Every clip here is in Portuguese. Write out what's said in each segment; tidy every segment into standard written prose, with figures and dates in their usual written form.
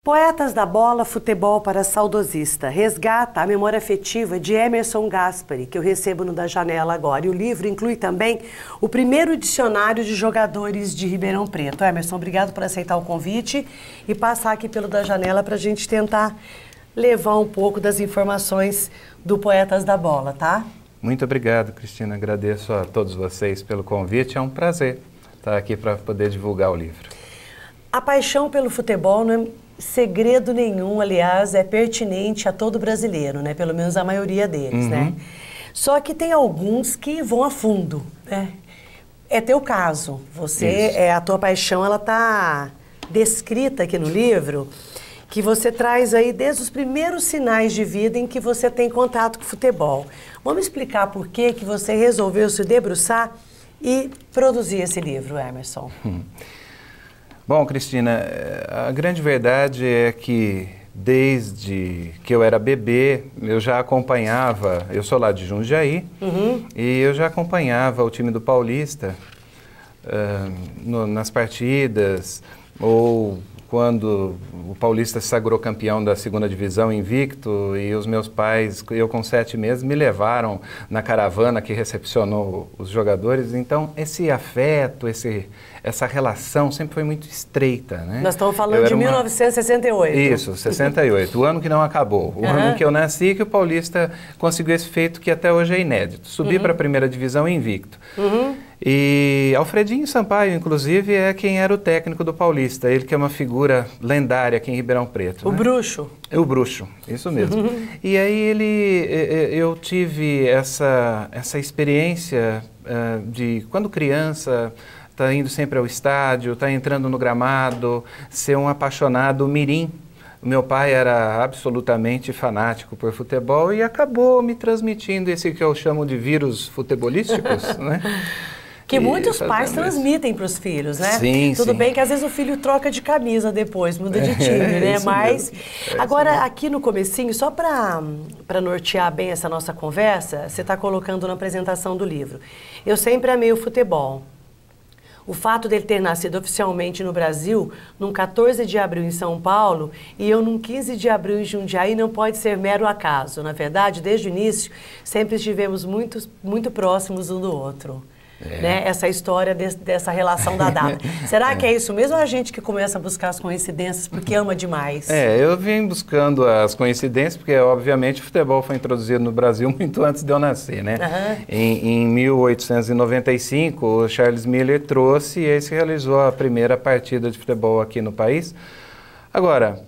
Poetas da Bola, Futebol para Saudosista. Resgata a memória afetiva de Emerson Gaspari, que eu recebo no Da Janela agora. E o livro inclui também o primeiro dicionário de jogadores de Ribeirão Preto. Emerson, obrigado por aceitar o convite e passar aqui pelo Da Janela para a gente tentar levar um pouco das informações do Poetas da Bola, tá? Muito obrigado, Cristina. Agradeço a todos vocês pelo convite. É um prazer estar aqui para poder divulgar o livro. A paixão pelo futebol não é segredo nenhum, aliás, é pertinente a todo brasileiro, né? Pelo menos a maioria deles, né? Só que tem alguns que vão a fundo, né? É teu caso. A tua paixão, ela tá descrita aqui no livro, que você traz aí desde os primeiros sinais de vida em que você tem contato com o futebol. Vamos explicar por que você resolveu se debruçar e produzir esse livro, Emerson? Bom, Cristina, a grande verdade é que desde que eu era bebê, eu já acompanhava, eu sou lá de Jundiaí, e eu já acompanhava o time do Paulista nas partidas, ou quando o Paulista se sagrou campeão da segunda divisão invicto, e os meus pais, eu com 7 meses, me levaram na caravana que recepcionou os jogadores. Então, esse afeto, essa relação sempre foi muito estreita, né? Nós estamos falando de 1968. Isso, 68, o ano que não acabou. O ano que eu nasci, que o Paulista conseguiu esse feito que até hoje é inédito. Subir para a primeira divisão invicto. E Alfredinho Sampaio, inclusive, é quem era o técnico do Paulista. Ele que é uma figura lendária aqui em Ribeirão Preto. O Bruxo. O Bruxo, isso mesmo. E aí eu tive essa experiência de, quando criança, tá indo sempre ao estádio, tá entrando no gramado, ser um apaixonado mirim. O meu pai era absolutamente fanático por futebol e acabou me transmitindo esse que eu chamo de vírus futebolísticos, né? Que muitos pais transmitem para os filhos, né? Sim, Tudo sim. bem que às vezes o filho troca de camisa depois, muda de time, né? Mas agora aqui no comecinho, só para nortear bem essa nossa conversa, você está colocando na apresentação do livro. Eu sempre amei o futebol. O fato dele ter nascido oficialmente no Brasil, num 14 de abril em São Paulo, e eu num 15 de abril em Jundiaí, não pode ser mero acaso. Na verdade, desde o início, sempre estivemos muito próximos um do outro. Né? Essa história dessa relação da data. Será que é isso mesmo ou a gente que começa a buscar as coincidências porque ama demais? Eu vim buscando as coincidências porque, obviamente, o futebol foi introduzido no Brasil muito antes de eu nascer, né? Em 1895, o Charles Miller trouxe e aí se realizou a primeira partida de futebol aqui no país. Agora,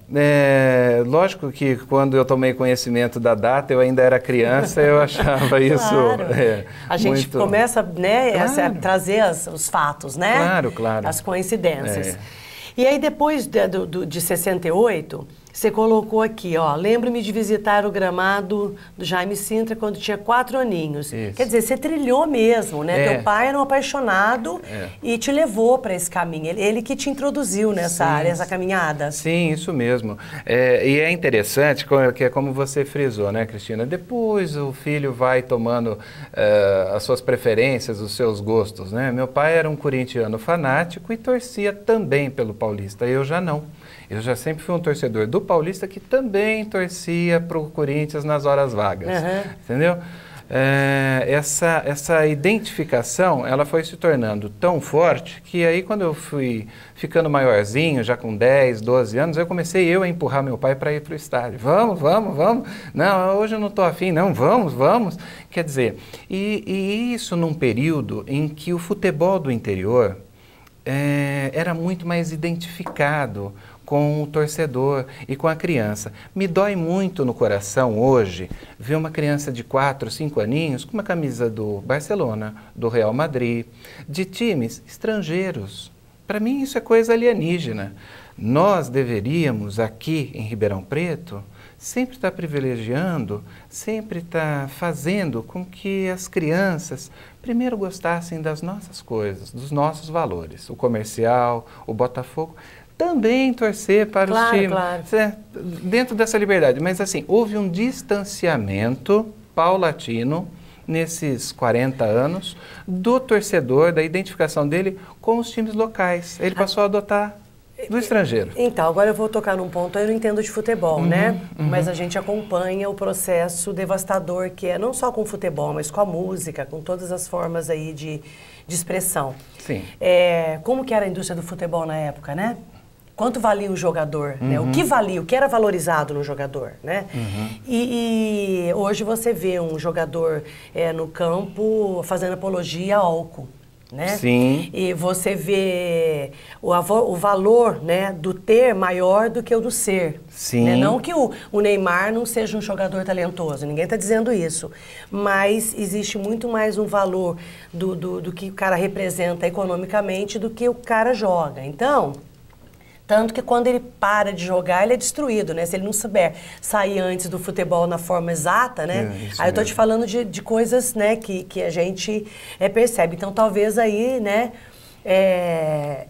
lógico que quando eu tomei conhecimento da data, eu ainda era criança, eu achava isso... A gente muito... começa, né, a trazer os fatos, né? Claro, claro. As coincidências. E aí, depois de 68, você colocou aqui, ó, lembro-me de visitar o gramado do Jaime Sintra quando tinha 4 aninhos. Isso. Quer dizer, você trilhou mesmo, né? Teu pai era um apaixonado e te levou para esse caminho. Ele que te introduziu nessa área, essa caminhada. Sim, isso mesmo. E é interessante, que é como você frisou, né, Cristina? Depois o filho vai tomando as suas preferências, os seus gostos, né? Meu pai era um corintiano fanático e torcia também pelo Paulista. Eu já não. Eu já sempre fui um torcedor do Paulista que também torcia para o Corinthians nas horas vagas, entendeu? Essa identificação, ela foi se tornando tão forte que aí quando eu fui ficando maiorzinho, já com 10, 12 anos, eu comecei a empurrar meu pai para ir para o estádio. Vamos. Não, hoje eu não estou afim, não, vamos. Quer dizer, e isso num período em que o futebol do interior era muito mais identificado com o torcedor e com a criança. Me dói muito no coração hoje ver uma criança de 4, 5 aninhos com uma camisa do Barcelona, do Real Madrid, de times estrangeiros. Para mim isso é coisa alienígena. Nós deveríamos aqui em Ribeirão Preto sempre estar privilegiando, sempre estar fazendo com que as crianças primeiro gostassem das nossas coisas, dos nossos valores, o comercial, o Botafogo, também torcer para os times, dentro dessa liberdade. Mas assim, houve um distanciamento paulatino nesses 40 anos do torcedor, da identificação dele com os times locais. Ele passou a adotar do estrangeiro. Então, agora eu vou tocar num ponto, eu não entendo de futebol, né? Mas a gente acompanha o processo devastador que é, não só com o futebol, mas com a música, com todas as formas aí de expressão. Sim. Como que era a indústria do futebol na época, né? Quanto valia um jogador, né? O que valia, o que era valorizado no jogador, né? E hoje você vê um jogador no campo fazendo apologia ao álcool, né? Sim. E você vê o valor, né, do ter maior do que o do ser. Sim. Né? Não que o Neymar não seja um jogador talentoso, ninguém está dizendo isso. Mas existe muito mais um valor do que o cara representa economicamente do que o cara joga. Então, tanto que quando ele para de jogar, ele é destruído, né? Se ele não souber sair antes do futebol na forma exata, né? Aí eu tô te falando de coisas, né, que a gente percebe. Então, talvez aí, né,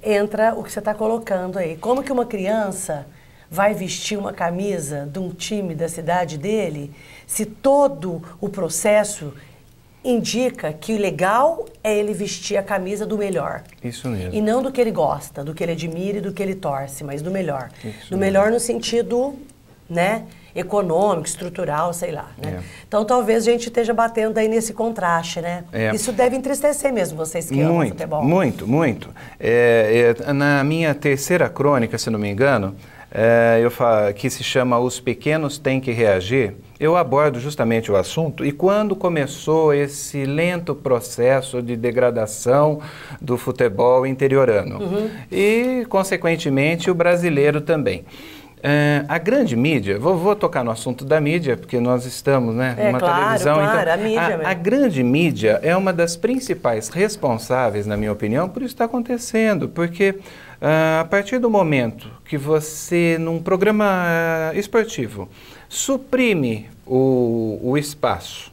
entra o que você está colocando aí. Como que uma criança vai vestir uma camisa de um time da cidade dele se todo o processo indica que o legal é ele vestir a camisa do melhor. Isso mesmo. E não do que ele gosta, do que ele admira e do que ele torce, mas do melhor. Isso do melhor no sentido, né, econômico, estrutural, sei lá, né? É. Então talvez a gente esteja batendo aí nesse contraste, né? Isso deve entristecer mesmo vocês que amam futebol. Muito, muito. Na minha terceira crônica, se não me engano, que se chama Os Pequenos Têm que Reagir, eu abordo justamente o assunto e quando começou esse lento processo de degradação do futebol interiorano e, consequentemente, o brasileiro também. A grande mídia, vou tocar no assunto da mídia, porque nós estamos, né, numa televisão. Claro, então, a mídia mesmo. A grande mídia é uma das principais responsáveis, na minha opinião, por isso está acontecendo, porque a partir do momento que você, num programa esportivo, suprime o espaço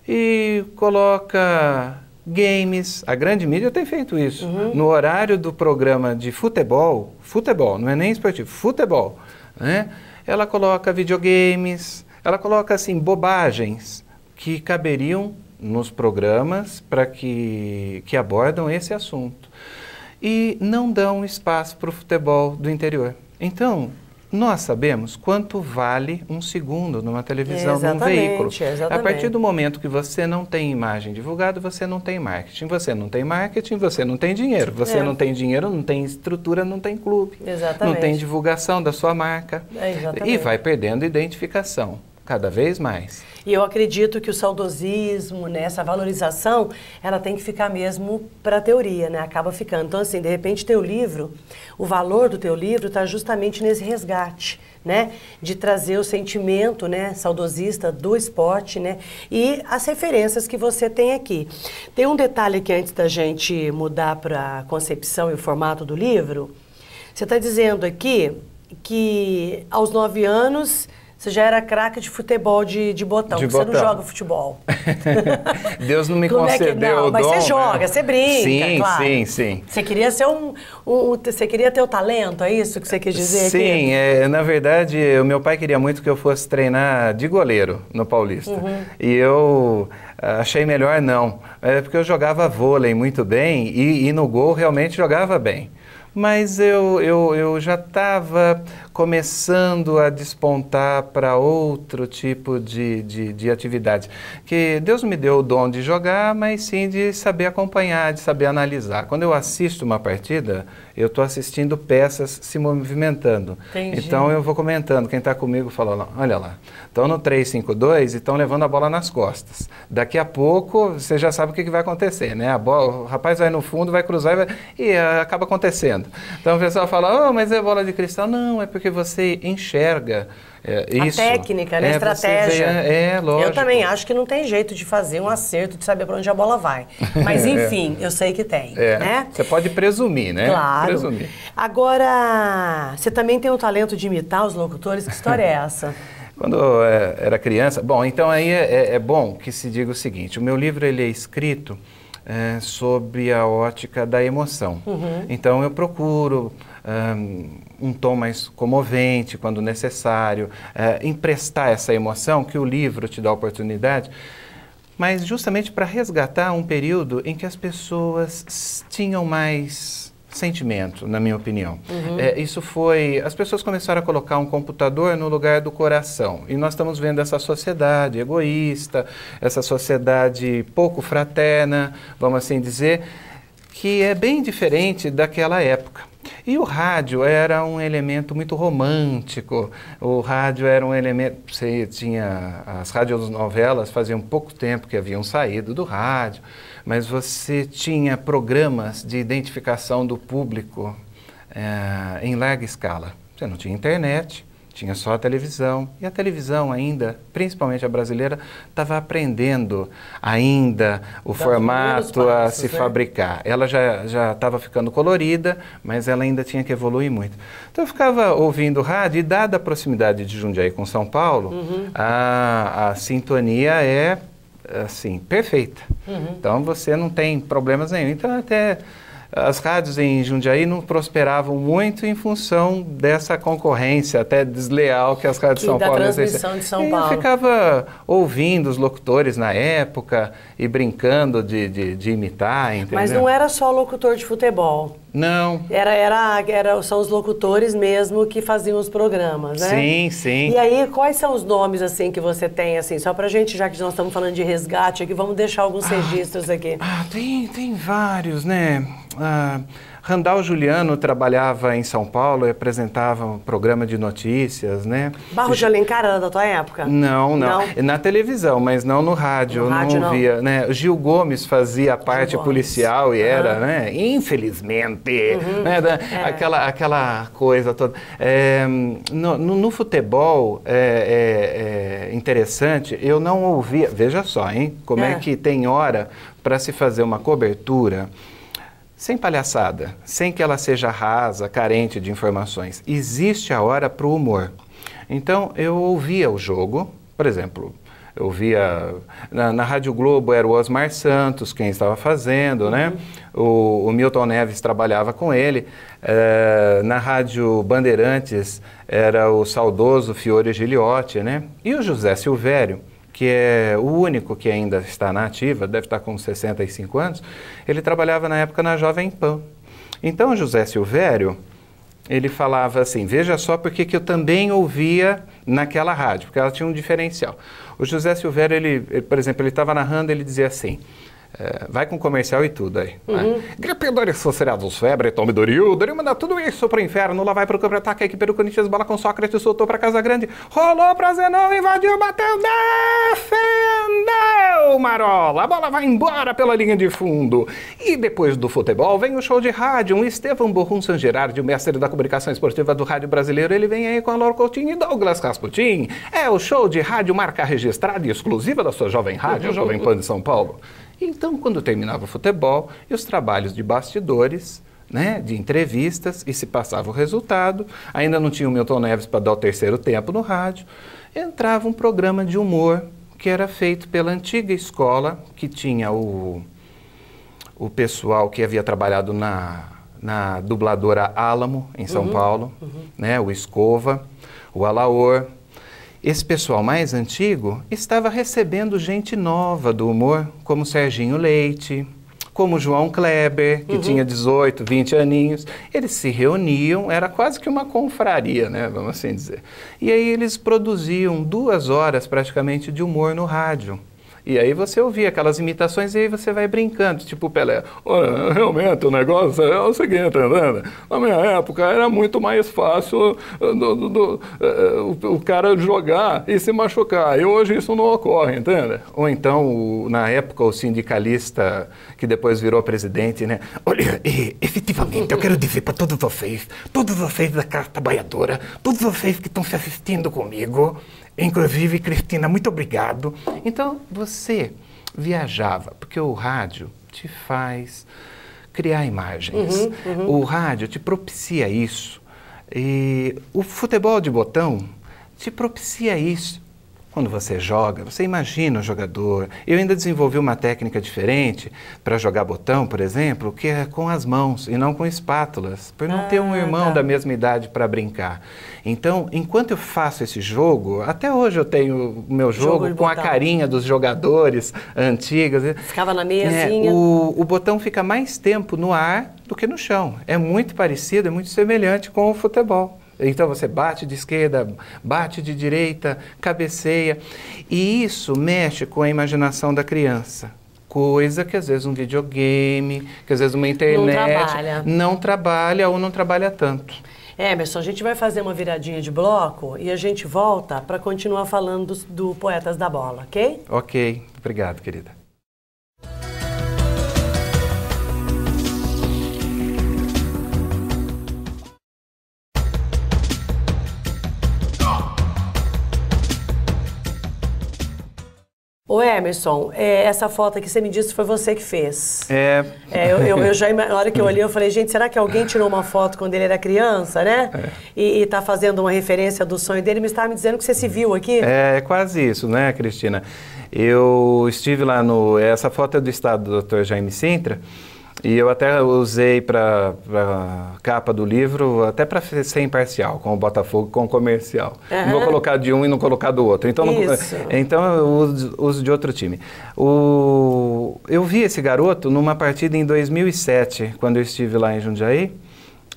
e coloca games, a grande mídia tem feito isso, no horário do programa de futebol, não é nem esportivo, futebol, né? Ela coloca videogames, ela coloca assim bobagens que caberiam nos programas para que abordam esse assunto e não dão espaço para o futebol do interior. Então, nós sabemos quanto vale um segundo numa televisão, num veículo. Exatamente. A partir do momento que você não tem imagem divulgada, você não tem marketing. Você não tem marketing, você não tem dinheiro. Você não tem dinheiro, não tem estrutura, não tem clube. Exatamente. Não tem divulgação da sua marca. Exatamente. E vai perdendo identificação, cada vez mais. E eu acredito que o saudosismo, né, essa valorização, ela tem que ficar mesmo para a teoria, né? Acaba ficando. Então, assim, de repente, teu livro, o valor do teu livro está justamente nesse resgate, né? De trazer o sentimento, né, saudosista do esporte, né? E as referências que você tem aqui. Tem um detalhe aqui antes da gente mudar para a concepção e o formato do livro. Você está dizendo aqui que aos 9 anos... Você já era craque de futebol de botão, porque você não joga futebol. Deus não me concedeu o dom. Mas você joga, você brinca, sim, claro. Sim. Você queria ser você queria ter o talento, é isso que você quis dizer aqui? Sim, na verdade, o meu pai queria muito que eu fosse treinar de goleiro no Paulista. E eu achei melhor não, porque eu jogava vôlei muito bem e no gol realmente jogava bem. Mas eu já estava começando a despontar para outro tipo de atividade. Que Deus me deu o dom de jogar, mas sim de saber acompanhar, de saber analisar. Quando eu assisto uma partida, eu estou assistindo peças se movimentando. Entendi. Então eu vou comentando, quem está comigo fala, olha lá, estão no 3-5-2 e estão levando a bola nas costas. Daqui a pouco você já sabe o que vai acontecer, né? O rapaz vai no fundo, vai cruzar e acaba acontecendo. Então o pessoal fala, mas é bola de cristal. Não, é porque você enxerga isso. A técnica, né? A estratégia. Lógico. Eu também acho que não tem jeito de fazer um acerto, de saber para onde a bola vai. Mas enfim, eu sei que tem, né? Você pode presumir, né? Claro. Presumir. Agora, você também tem o talento de imitar os locutores? Que história é essa? Quando eu era criança... Bom, então aí é bom que se diga o seguinte, o meu livro ele é escrito sobre a ótica da emoção. Então eu procuro um tom mais comovente quando necessário, emprestar essa emoção que o livro te dá a oportunidade, mas justamente para resgatar um período em que as pessoas tinham mais sentimento, na minha opinião. Isso foi... As pessoas começaram a colocar um computador no lugar do coração. E nós estamos vendo essa sociedade egoísta, essa sociedade pouco fraterna, vamos assim dizer, que é bem diferente daquela época. E o rádio era um elemento muito romântico, o rádio era um elemento... Você tinha... As radionovelas faziam pouco tempo que haviam saído do rádio, mas você tinha programas de identificação do público em larga escala. Você não tinha internet, tinha só a televisão, e a televisão ainda, principalmente a brasileira, estava aprendendo ainda o formato a se fabricar. Ela já estava ficando colorida, mas ela ainda tinha que evoluir muito. Então eu ficava ouvindo rádio, e dada a proximidade de Jundiaí com São Paulo, a sintonia é, assim, perfeita. Então você não tem problemas nenhum. Então até... As rádios em Jundiaí não prosperavam muito em função dessa concorrência até desleal que as rádios de São Paulo exerciam. Da transmissão de São Paulo. Eu ficava ouvindo os locutores na época e brincando de imitar, entendeu? Mas não era só locutor de futebol. Não. São os locutores mesmo que faziam os programas, né? Sim, sim. E aí, quais são os nomes, assim, que você tem, assim, só pra gente, já que nós estamos falando de resgate aqui, vamos deixar alguns registros aqui. Tem vários, né? Randall Juliano trabalhava em São Paulo e apresentava um programa de notícias, né? Barros de Alencar era da tua época? Não. Na televisão, mas não no rádio. Não ouvia, né? O Gil Gomes fazia a parte policial e era, né? Infelizmente, né? Aquela coisa toda. No futebol, interessante, eu não ouvia... Veja só, hein? Como é que tem hora para se fazer uma cobertura... Sem palhaçada, sem que ela seja rasa, carente de informações. Existe a hora para o humor. Então, eu ouvia o jogo, por exemplo, eu via... Na Rádio Globo era o Osmar Santos quem estava fazendo, né? O Milton Neves trabalhava com ele. Na Rádio Bandeirantes era o saudoso Fiore Giliotti, né? E o José Silvério, que é o único que ainda está na ativa, deve estar com 65 anos, ele trabalhava na época na Jovem Pan. Então, o José Silvério, ele falava assim, veja só porque que eu também ouvia naquela rádio, porque ela tinha um diferencial. O José Silvério, ele por exemplo, ele estava narrando, ele dizia assim, vai com comercial e tudo aí. Gripidores socierados, febre, tome Doril, manda tudo isso pro inferno, lá vai pro campo de ataque, a equipe do Corinthians, bola com Sócrates, soltou pra Casa Grande, rolou pra Zenon, invadiu, bateu, defendeu, Marola, a bola vai embora pela linha de fundo. E depois do futebol vem o show de rádio, um Estevão Borrum San Gerardi, o mestre da comunicação esportiva do rádio brasileiro, ele vem aí com a Laura Coutinho e Douglas Rasputin. É o show de rádio marca registrada e exclusiva da sua Jovem Rádio, Jovem Pan de São Paulo. Então, quando terminava o futebol e os trabalhos de bastidores, né, de entrevistas, e se passava o resultado, ainda não tinha o Milton Neves para dar o terceiro tempo no rádio, entrava um programa de humor que era feito pela antiga escola, que tinha o pessoal que havia trabalhado na dubladora Álamo, em São Paulo, né, o Escova, o Alaor. Esse pessoal mais antigo estava recebendo gente nova do humor, como Serginho Leite, como João Kleber, que tinha 18, 20 aninhos. Eles se reuniam, era quase que uma confraria, né, vamos assim dizer. E aí eles produziam 2 horas praticamente de humor no rádio. E aí você ouvia aquelas imitações e aí você vai brincando, tipo o Pelé. Olha, realmente o negócio é o seguinte, entendeu? Na minha época era muito mais fácil o cara jogar e se machucar. E hoje isso não ocorre, entende? Ou então, na época, o sindicalista que depois virou presidente, né? Olha, efetivamente, eu quero dizer para todos vocês da classe trabalhadora, todos vocês que estão se assistindo comigo, inclusive, Cristina, muito obrigado. Então, você viajava, porque o rádio te faz criar imagens. O rádio te propicia isso. E o futebol de botão te propicia isso. Quando você joga, você imagina o jogador. Eu ainda desenvolvi uma técnica diferente para jogar botão, por exemplo, que é com as mãos e não com espátulas, por não ter um irmão da mesma idade para brincar. Então, enquanto eu faço esse jogo, até hoje eu tenho o meu jogo com a carinha dos jogadores antigos. Ficava na meiazinha. O botão fica mais tempo no ar do que no chão. É muito parecido, é muito semelhante com o futebol. Então você bate de esquerda, bate de direita, cabeceia. E isso mexe com a imaginação da criança. Coisa que às vezes um videogame, que às vezes uma internet não trabalha ou não trabalha tanto. Emerson, a gente vai fazer uma viradinha de bloco e a gente volta para continuar falando do Poetas da Bola, ok? Ok, obrigado, querida. Ô Emerson, essa foto aqui você me disse que foi você que fez. Eu já, na hora que eu olhei, eu falei, gente, será que alguém tirou uma foto quando ele era criança, né? E tá fazendo uma referência do sonho dele, mas estava me dizendo que você se viu aqui? É quase isso, né, Cristina? Eu estive lá essa foto é do estado do Dr. Jaime Sintra, e eu até usei para a capa do livro, até para ser imparcial, com o Botafogo, com o comercial. Não vou colocar de um e não colocar do outro. Então eu uso de outro time. Eu vi esse garoto numa partida em 2007, quando eu estive lá em Jundiaí,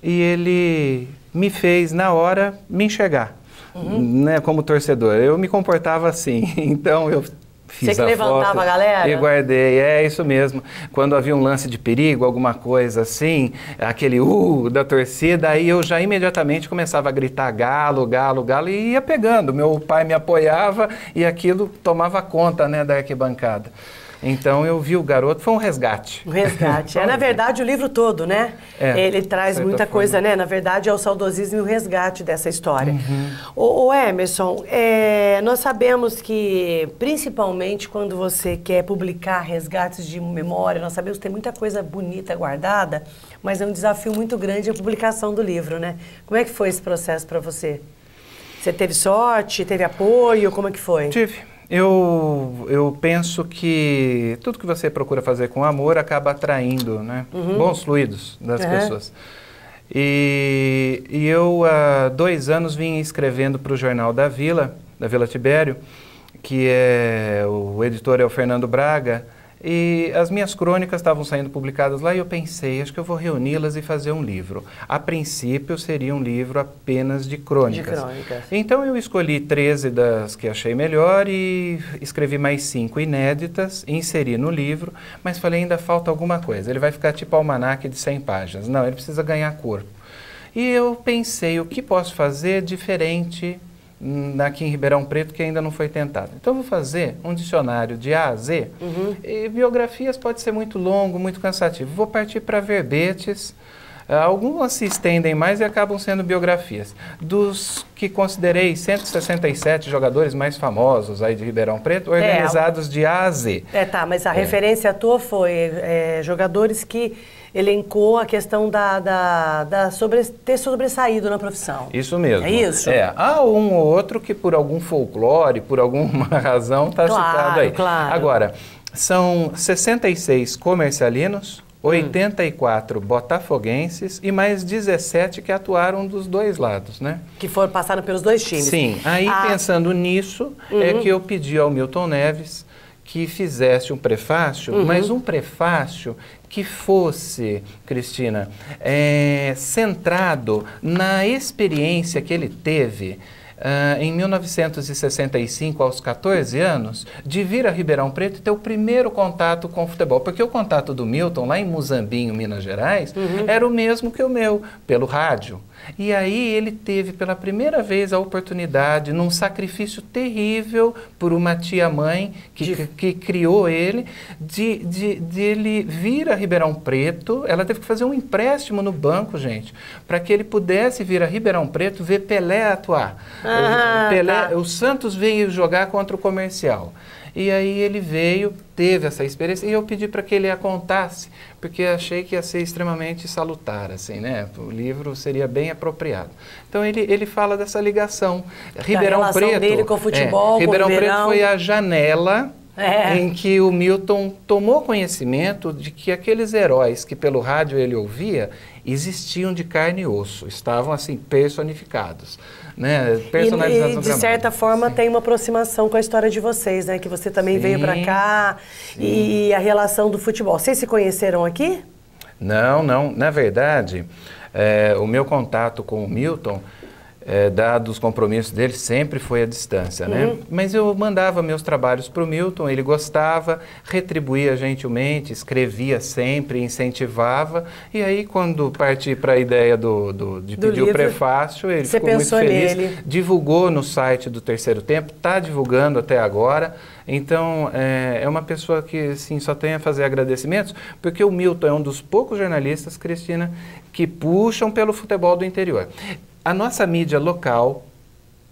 e ele me fez, na hora, me enxergar, né, como torcedor. Eu me comportava assim, então eu... Fiz você que levantava foto, a galera? E guardei, é isso mesmo. Quando havia um lance de perigo, alguma coisa assim, aquele da torcida, aí eu já imediatamente começava a gritar galo, galo, galo, e ia pegando. Meu pai me apoiava e aquilo tomava conta, né, da arquibancada. Então eu vi o garoto, foi um resgate. Um resgate. Na verdade, o livro todo, né? Ele traz muita coisa, né? Na verdade, é o saudosismo e o resgate dessa história. Ô Emerson, nós sabemos que, principalmente quando você quer publicar resgates de memória, nós sabemos que tem muita coisa bonita guardada, mas é um desafio muito grande a publicação do livro, né? Como é que foi esse processo para você? Você teve sorte, teve apoio, como é que foi? Tive. Eu penso que tudo que você procura fazer com amor acaba atraindo, né, bons fluidos das pessoas. E eu, há 2 anos, vim escrevendo para o Jornal da Vila Tibério, que o editor é o Fernando Braga, e as minhas crônicas estavam saindo publicadas lá e eu pensei, acho que eu vou reuni-las e fazer um livro. A princípio seria um livro apenas de crônicas. Então eu escolhi 13 das que achei melhor e escrevi mais 5 inéditas, inseri no livro, mas falei, ainda falta alguma coisa. Ele vai ficar tipo almanaque de 100 páginas. Não, ele precisa ganhar corpo. E eu pensei, o que posso fazer diferente aqui em Ribeirão Preto, que ainda não foi tentado. Então, eu vou fazer um dicionário de A a Z. E biografias pode ser muito longo, muito cansativo. Vou partir para verbetes. Algumas se estendem mais e acabam sendo biografias. Dos que considerei 167 jogadores mais famosos aí de Ribeirão Preto, organizados de A a Z. Mas a referência tua foi jogadores que elencou a questão ter sobressaído na profissão. Isso mesmo. É isso? Há um ou outro que por algum folclore, por alguma razão, está citado aí. Claro. Agora, são 66 comercialinos, 84 botafoguenses e mais 17 que atuaram dos dois lados, né? Que passaram pelos dois times. Sim. Aí, pensando nisso, é que eu pedi ao Milton Neves que fizesse um prefácio, mas um prefácio que fosse, Cristina, centrado na experiência que ele teve em 1965, aos 14 anos, de vir a Ribeirão Preto e ter o primeiro contato com o futebol. Porque o contato do Milton, lá em Muzambinho, Minas Gerais, era o mesmo que o meu, pelo rádio. E aí ele teve pela primeira vez a oportunidade, num sacrifício terrível por uma tia-mãe que criou ele, de ele vir a Ribeirão Preto. Ela teve que fazer um empréstimo no banco, gente, para que ele pudesse vir a Ribeirão Preto ver Pelé atuar. O Santos veio jogar contra o Comercial. E aí ele veio, teve essa experiência, e eu pedi para que ele a contasse, porque achei que ia ser extremamente salutar, assim, né? O livro seria bem apropriado. Então ele fala dessa ligação. Ribeirão Preto dele com o futebol, Ribeirão Preto foi a janela em que o Milton tomou conhecimento de que aqueles heróis que pelo rádio ele ouvia existiam de carne e osso, estavam assim personificados, né? Personalizados. E de certa forma tem uma aproximação com a história de vocês, né? Que você também veio para cá e a relação do futebol. Vocês se conheceram aqui? Não, não. Na verdade, o meu contato com o Milton, dado os compromissos dele, sempre foi à distância, né? Mas eu mandava meus trabalhos para o Milton, ele gostava, retribuía gentilmente, escrevia sempre, incentivava. E aí, quando parti para a ideia de pedir o prefácio, ele ficou muito feliz. Nele. Divulgou no site do Terceiro Tempo, está divulgando até agora. Então, é uma pessoa que assim, só tem a fazer agradecimentos, porque o Milton é um dos poucos jornalistas, Cristina, que puxam pelo futebol do interior. A nossa mídia local,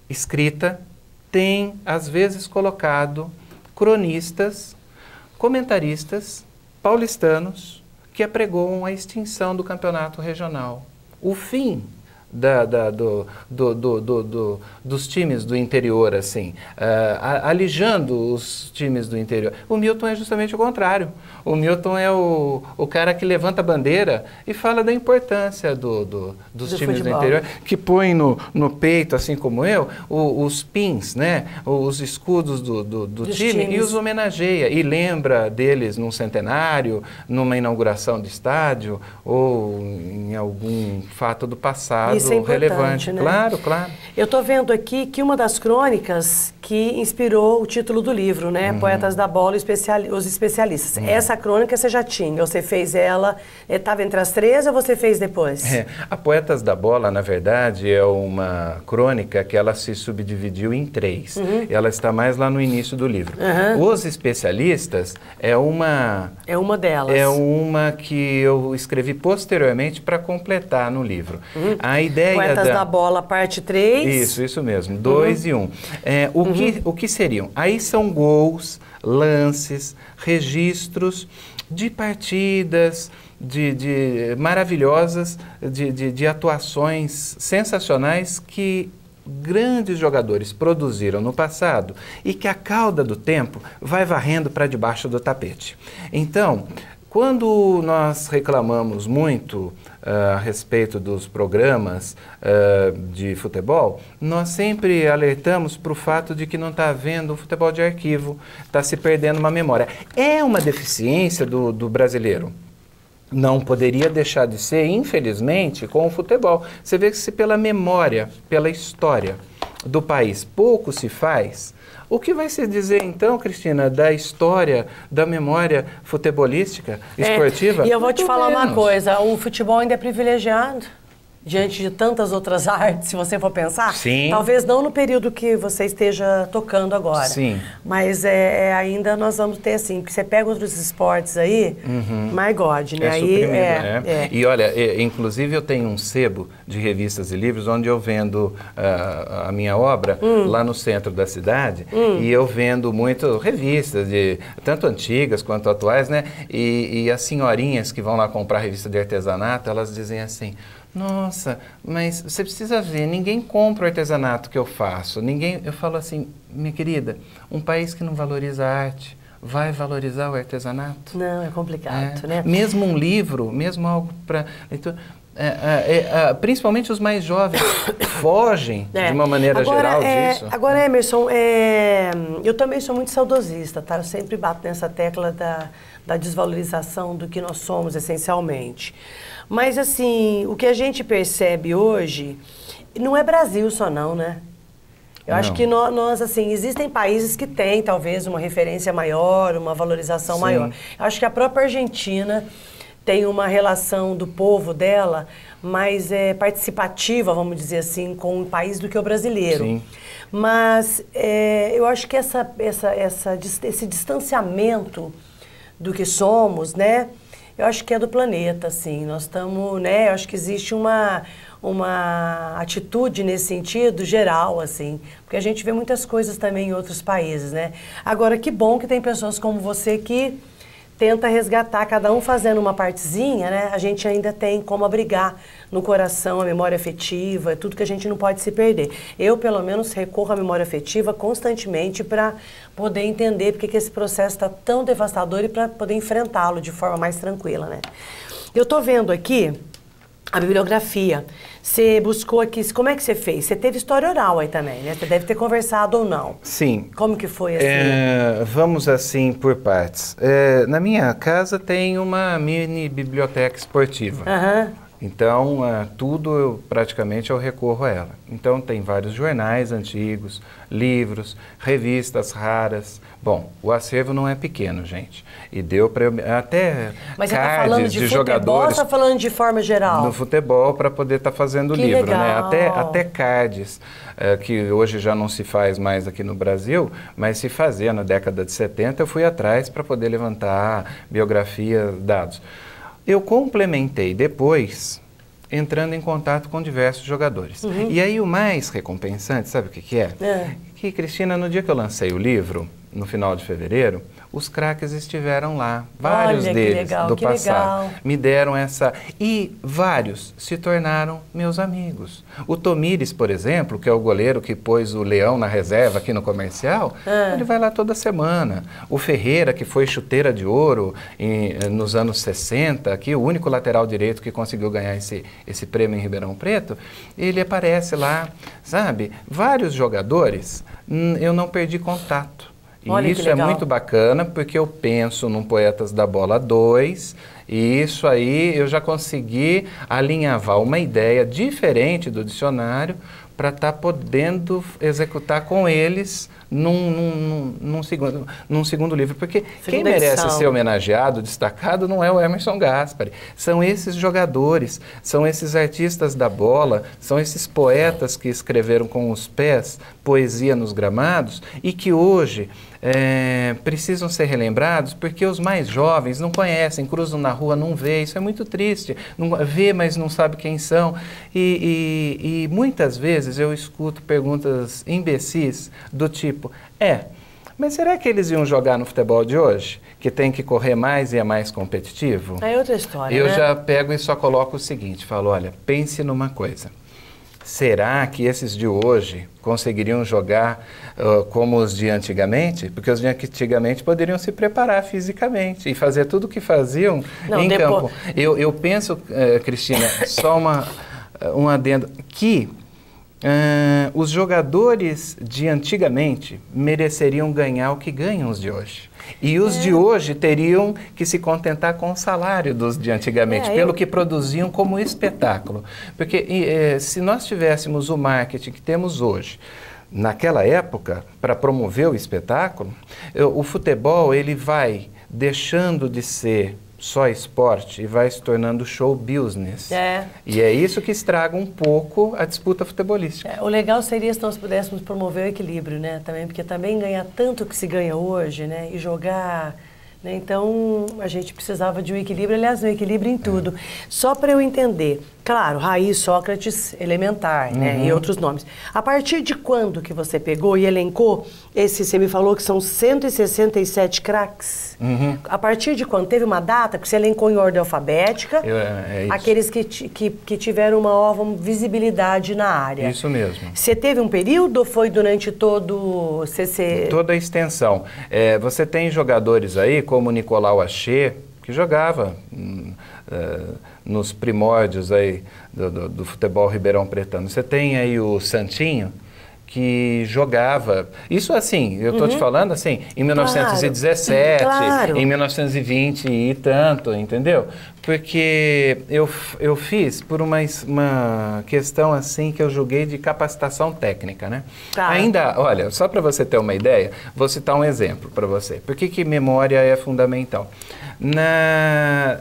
escrita, tem, às vezes, colocado cronistas, comentaristas paulistanos que apregoam a extinção do campeonato regional. O fim dos times do interior, assim, alijando os times do interior. O Milton é justamente o contrário. O Milton é o cara que levanta a bandeira e fala da importância dos times futebol. Do interior, que põe no peito, assim como eu, os pins, né? Os escudos do time times. E os homenageia. E lembra deles num centenário, numa inauguração de estádio ou em algum fato do passado. Isso é relevante, né? Claro, claro. Eu estou vendo aqui que uma das crônicas que inspirou o título do livro, né? Poetas da Bola, os especialistas. Essa crônica você já tinha, você fez ela, estava entre as 3 ou você fez depois? A Poetas da Bola, na verdade, é uma crônica que ela se subdividiu em 3. Ela está mais lá no início do livro. Os especialistas é uma delas. É uma que eu escrevi posteriormente para completar no livro. A ideia Poetas da Bola, parte 3. Isso mesmo, 2 e 1. O que seriam? Aí são gols, lances, registros de partidas, maravilhosas, de atuações sensacionais que grandes jogadores produziram no passado e que a cauda do tempo vai varrendo para debaixo do tapete. Então, quando nós reclamamos muito a respeito dos programas de futebol, nós sempre alertamos para o fato de que não está havendo um futebol de arquivo, está se perdendo uma memória. É uma deficiência do brasileiro. Não poderia deixar de ser, infelizmente, com o futebol. Você vê que se pela memória, pela história do país pouco se faz. O que vai se dizer, então, Cristina, da história, da memória futebolística, esportiva? E eu vou te falar uma coisa, o futebol ainda é privilegiado diante de tantas outras artes, se você for pensar. Sim. Talvez não no período que você esteja tocando agora. Sim. Mas ainda nós vamos ter, assim, porque você pega outros esportes aí, my God, né? E olha, inclusive eu tenho um sebo de revistas e livros onde eu vendo a minha obra lá no centro da cidade e eu vendo muito revistas, tanto antigas quanto atuais, né? E as senhorinhas que vão lá comprar revista de artesanato, elas dizem assim: nossa, mas você precisa ver, ninguém compra o artesanato que eu faço. Eu falo assim, minha querida, um país que não valoriza a arte, vai valorizar o artesanato? Não, é complicado, né? Mesmo um livro, mesmo algo para... principalmente os mais jovens fogem de uma maneira geral disso. Agora, Emerson, eu também sou muito saudosista, tá? Eu sempre bato nessa tecla da desvalorização do que nós somos, essencialmente. Mas, assim, o que a gente percebe hoje não é Brasil só não, né? Eu acho que nós, assim, existem países que têm, talvez, uma referência maior, uma valorização maior. Eu acho que a própria Argentina tem uma relação do povo dela mais participativa, vamos dizer assim, com o país do que o brasileiro. Sim. Mas eu acho que esse distanciamento do que somos, né? Eu acho que é do planeta, assim. Nós estamos, né? Eu acho que existe uma atitude nesse sentido geral, assim. Porque a gente vê muitas coisas também em outros países, né? Agora, que bom que tem pessoas como você que tenta resgatar, cada um fazendo uma partezinha, né? A gente ainda tem como abrigar no coração a memória afetiva, tudo que a gente não pode se perder. Eu, pelo menos, recorro à memória afetiva constantemente para poder entender porque que esse processo está tão devastador e para poder enfrentá-lo de forma mais tranquila, né? Eu estou vendo aqui A bibliografia. Você buscou aqui, como é que você fez? Você teve história oral aí também, né? Você deve ter conversado ou não. Sim. Como que foi assim? Vamos assim por partes. Na minha casa tem uma mini biblioteca esportiva. Então, tudo praticamente eu recorro a ela. Então, tem vários jornais antigos, livros, revistas raras. Bom, o acervo não é pequeno, gente. E deu para eu até Mas você está falando de futebol ou está falando de forma geral? No futebol, para poder estar fazendo o livro, legal. né? Até cards, que hoje já não se faz mais aqui no Brasil, mas se fazia na década de 70, eu fui atrás para poder levantar biografia, dados. Eu complementei depois, entrando em contato com diversos jogadores. E aí o mais recompensante, sabe o que é? Que, Cristina, no dia que eu lancei o livro, no final de fevereiro, os craques estiveram lá, vários deles do passado. Me deram essa... E vários se tornaram meus amigos. O Tomires, por exemplo, que é o goleiro que pôs o Leão na reserva aqui no comercial, ele vai lá toda semana. O Ferreira, que foi chuteira de ouro nos anos 60, aqui, o único lateral direito que conseguiu ganhar esse prêmio em Ribeirão Preto, ele aparece lá, sabe? Vários jogadores, eu não perdi contato. Olha, e isso é muito bacana, porque eu penso num Poetas da Bola 2, e isso aí eu já consegui alinhavar uma ideia diferente do dicionário para estar podendo executar com eles num segundo livro. Porque quem merece ser homenageado, destacado, não é o Emerson Gaspari. São esses jogadores, são esses artistas da bola, são esses poetas que escreveram com os pés poesia nos gramados e que hoje precisam ser relembrados porque os mais jovens não conhecem, cruzam na rua, não vê. Isso é muito triste. Não vê, mas não sabe quem são. E muitas vezes eu escuto perguntas imbecis do tipo, mas será que eles iam jogar no futebol de hoje? Que tem que correr mais e é mais competitivo? É outra história, Eu já pego e só coloco o seguinte, falo, olha, pense numa coisa. Será que esses de hoje conseguiriam jogar como os de antigamente? Porque os de antigamente poderiam se preparar fisicamente e fazer tudo o que faziam em campo. Eu penso, Cristina, só um adendo, que os jogadores de antigamente mereceriam ganhar o que ganham os de hoje. E os de hoje teriam que se contentar com o salário dos de antigamente, pelo que produziam como espetáculo. Porque se nós tivéssemos o marketing que temos hoje, naquela época, para promover o espetáculo, o futebol ele vai deixando de ser só esporte e vai se tornando show business. E é isso que estraga um pouco a disputa futebolística. O legal seria se nós pudéssemos promover o equilíbrio, né? Também, porque também ganhar tanto que se ganha hoje, né? E jogar... Né? Então, a gente precisava de um equilíbrio, aliás, um equilíbrio em tudo. Só para eu entender, claro, Raiz, Sócrates, Elementar, né? E outros nomes. A partir de quando que você pegou e elencou você me falou que são 167 craques? A partir de quando? Teve uma data que você elencou em ordem alfabética? Aqueles que tiveram uma visibilidade na área. Isso mesmo. Você teve um período ou foi durante todo... Toda a extensão. Você tem jogadores aí, como o Nicolau Achê, que jogava nos primórdios aí do futebol ribeirão pretano. Você tem aí o Santinho, que jogava, isso assim, eu estou te falando assim, em 1917, em 1920 e tanto, entendeu? Porque eu fiz por uma questão assim que eu julguei de capacitação técnica, né? Ainda, olha, só para você ter uma ideia, vou citar um exemplo para você. Por que memória é fundamental?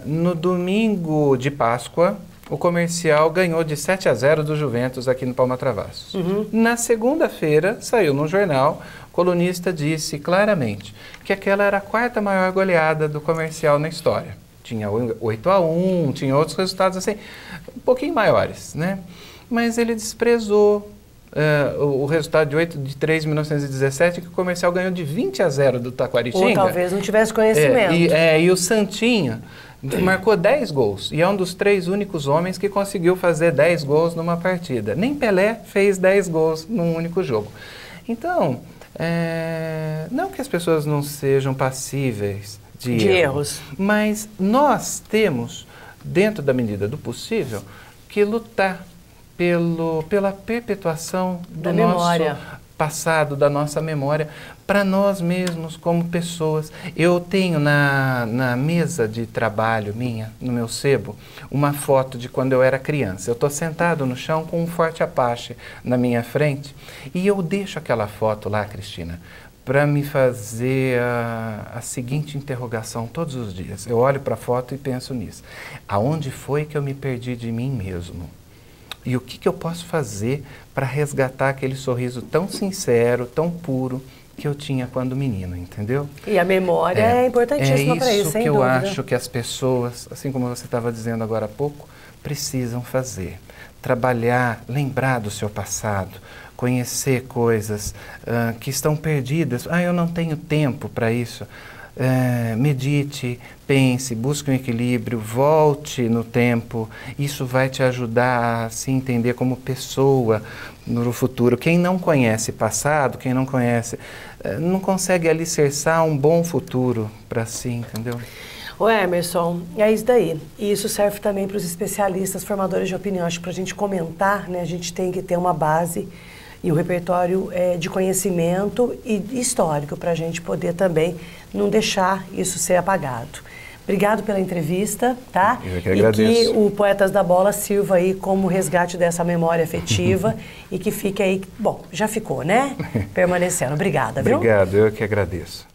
No domingo de Páscoa, o Comercial ganhou de 7-0 do Juventus aqui no Palma Travassos. Na segunda-feira, saiu no jornal, o colunista disse claramente que aquela era a 4ª maior goleada do Comercial na história. Tinha 8-1, tinha outros resultados assim, um pouquinho maiores, né? Mas ele desprezou o resultado de 8-3 de 1917, que o Comercial ganhou de 20-0 do Taquaritinga. Ou talvez não tivesse conhecimento. E o Santinho marcou 10 gols e é um dos 3 únicos homens que conseguiu fazer 10 gols numa partida. Nem Pelé fez 10 gols num único jogo. Então, não que as pessoas não sejam passíveis de erros, mas nós temos, dentro da medida do possível, que lutar pela perpetuação do memória. nosso passado, da nossa memória, para nós mesmos como pessoas. Eu tenho na mesa de trabalho minha, no meu sebo, uma foto de quando eu era criança. Eu estou sentado no chão com um Forte Apache na minha frente e eu deixo aquela foto lá, Cristina, para me fazer a seguinte interrogação todos os dias. Eu olho para a foto e penso nisso. Aonde foi que eu me perdi de mim mesmo? E o que eu posso fazer para resgatar aquele sorriso tão sincero, tão puro que eu tinha quando menino, entendeu? E a memória é importantíssima para isso, sem dúvida. É isso que eu acho que as pessoas, assim como você estava dizendo agora há pouco, precisam fazer. Trabalhar, lembrar do seu passado, conhecer coisas que estão perdidas. Eu não tenho tempo para isso. Medite, pense, busque um equilíbrio, volte no tempo. Isso vai te ajudar a se entender como pessoa no futuro. Quem não conhece passado, quem não conhece, não consegue alicerçar um bom futuro para si, entendeu? Ô Emerson, é isso daí. E isso serve também para os especialistas, formadores de opinião. Acho que para a gente comentar, né, a gente tem que ter uma base e o repertório de conhecimento e histórico para a gente poder também não deixar isso ser apagado. Obrigado pela entrevista, tá? Eu que agradeço. E que o Poetas da Bola sirva aí como resgate dessa memória afetiva e que fique aí, bom, já ficou, né? Permanecendo. Obrigada, viu? Obrigado, eu que agradeço.